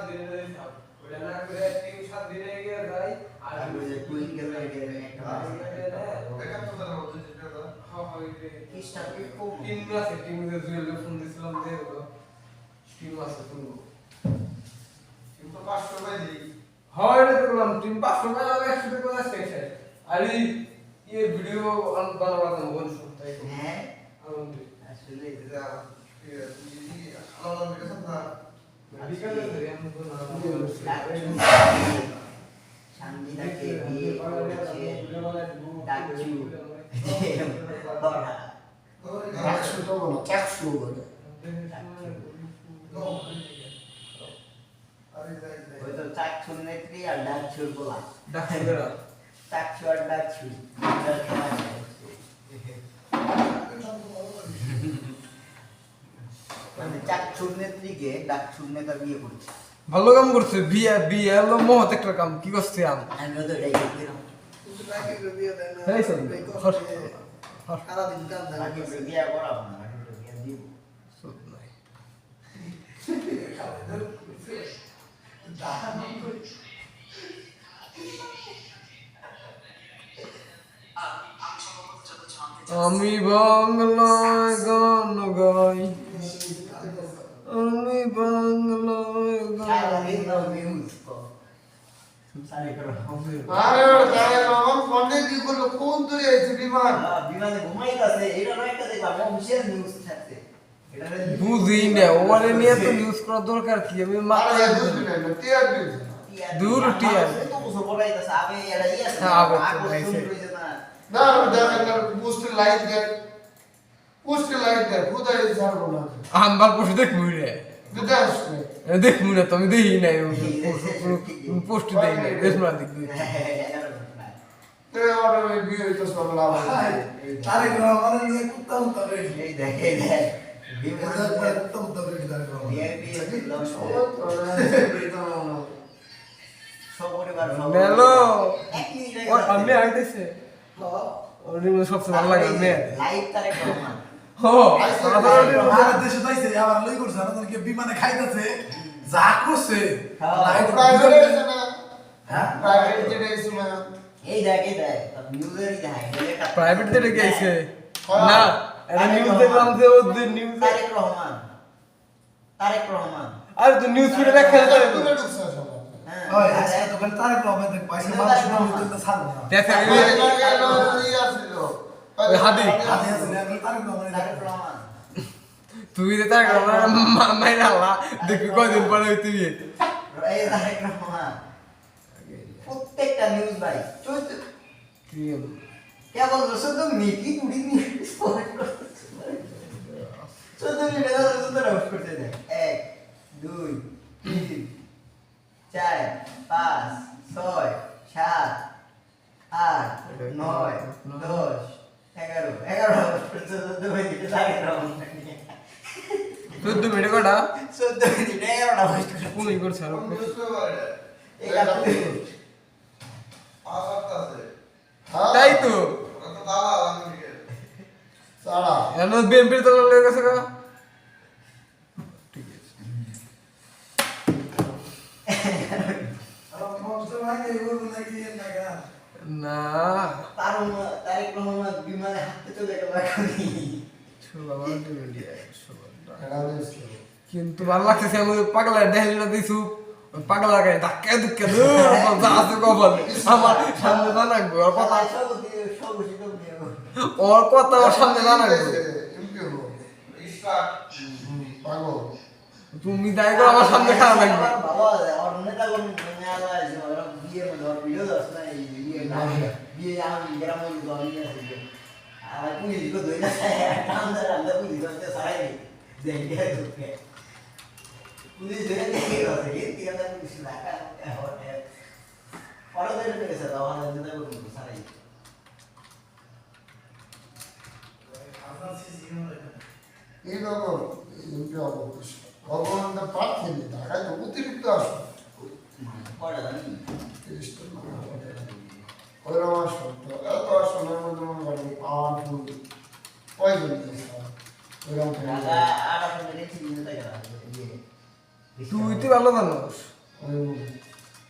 দিনের হিসাব ওটা না করে 3-7 দিনে গিয়ে যাই আর ওই যে টুইঙ্কেল লাইটের একটা এটা তো ধরো হচ্ছে যেটা হ্যাঁ হ্যাঁ কিসটা কি কোন টিম আছে টিমে জুয়েলে ফোন দিছিলাম যে টিম আছে শুনবো কিন্তু 500 টাকা দিই হয় এটা দেখলাম টিম 500 টাকা লাগে 100 টাকা আছে শেষ আর এই ভিডিও বানাবো কোন তাই তো হ্যাঁ আনন্দ আসলে এটা আলাদা কিছু না বিকালে আমি কোন শান্তিটাকে বিয়ে করেছে ডাকছু একশো তো বলো একশো বলে আরে যাই যাই ওই তো চাকছুর নেত্রী আর ডাকছুর বলা ডাক্তাররা চাকছু আর ডাকছু মানে চাকছুর নেত্রীকে ডাকছুর নেতা বিয়ে করছে ভালো কাম করছে বিয়ে বিয়ে হলো মহৎ একটা কাম কি করছে আমি আমিও তো এটাই করছিলাম কিন্তু তাকে বিয়ে দেয় না এই শোন, সারাদিন কাম বাকি বিয়ে করাবো না বাকি বিয়ে দিব আমি বাংলায় গান গাই আমি বাংলায় গান আরে তাই রহমান ফোনে কি করলো কোন দূরে আছে বিমান বিমানে ঘুমাইতেছে এটা একটা দেখলাম অফিসিয়াল নিউজ থাকছে বুঝি না ওরে নিয়ে তো নিউজ করার দরকার কি আমি মাথা আরে বুঝবি না টিআর দিস দূর টিয়ার। তো বুঝো বলাইতেছে আবে এটা ইয়া হ্যাঁ, আবে তো লাইছে। না দেখেন না পোস্ট লাইক দেন পোস্ট লাইক দেন খুদাই ছাড়বো না আমবার পশু দেখবি রে বিদাস দেখবি না তুমি দেখি নাই পোস্ট দেই নাই দেশ না দেখবি তে অর্ডার বিয়ে তো সব লাভ তারেক রহমানের নিয়ে কুত্তা উত্তা রেডি এই দেখে দেখ এদের পরে কুত্তা উত্তা রেডি তারেক রহমান ভিআইপি সপরিবার মেলো এক মিনিট ওর আমি আইতেছে ওর মধ্যে সবচেয়ে ভালো লাগে মে লাইভ তারেক রহমান হো আমাদের দেশে যাইছে আবার লই করছে আমাদেরকে বিমানে খাইতেছে যা করছে লাইট প্রাইভেট আছে না হ্যাঁ প্রাইভেট যেটা আছে না এই দেখ নিউজেরই দেখায় প্রাইভেট থেকে গেছে না এটা নিউজ দেখলাম যে ওদের নিউজ তারেক রহমান আর তো নিউজ ফিডে দেখা যায় তুমি ঢুকছো সব ওই আজকে তো বল তারেক রহমান পয়সা মানুষ মানুষ তো ছাড়বো না দেখা ওই হাদি হাতে আছে না তারেক তারেক রহমান রহমান তুই যে তার মাইরা আল্লাহ দেখবি কয়দিন পরে তুই এই তারেক রহমান প্রত্যেকটা নিউজ ভাই কেবল শুধু মিকি তুড়ি নিয়ে শুধু মিলে শুধু রোস্ট করতে দেয় 1 2 3 4 5 6 7 8 9 10 11 পর্যন্ত মিনিট লাগে রহমান 14 মিনিট কটা 14 মিনিট 11টা হোস্ট করে কোনই করছে আর তাই তো সারা এনো বিএনপির তো লেগে গেছে কা ঠিক আছে আর মস্ত ভাই এগুলো নাকি লাগা না তারেক রহমান বিমানে হাঁটতে চলে গেল এখনই কিন্তু ভালো লাগতেছে আমি পাগলা দেহলিনা দিছু পাগলা গায়ে ধাক্কা ধুক্কা যা আছে কবল আমার সামনে না রাখবো ওর কথা ওর সামনে না রাখবো তুমি তাই করে আমার সামনে খারাপ লাগবে বাবা আর নেতা কোন মেয়াদ আছে ওরা বিয়ে মানে ওর ভিডিও দাস না এই বিয়ে আমি গ্রামে গলি আছে আর পুলিশ কো দইনা আন্দার আন্দার পুলিশ করতে সারাই দেখে ঢুকে পুলিশ ধরে দেখে গেছে কি আমরা পুলিশ লাগা হতে পরে ধরে গেছে দাও আর নেতা কোন সারাই আপনার সিসিএম এইরকম ভগবানটা পাচ্ছেন ঢাকায় তো অতিরিক্ত আসে পড়া জানি 30টা ওইরকম আসতো এত আসনের মধ্যে মনে করেন পাওয়ারফুল পয়জন ওইরকম রাজা আর আপনাদের চিন্তা করা তুই তো ভালো জানোস আমি বলি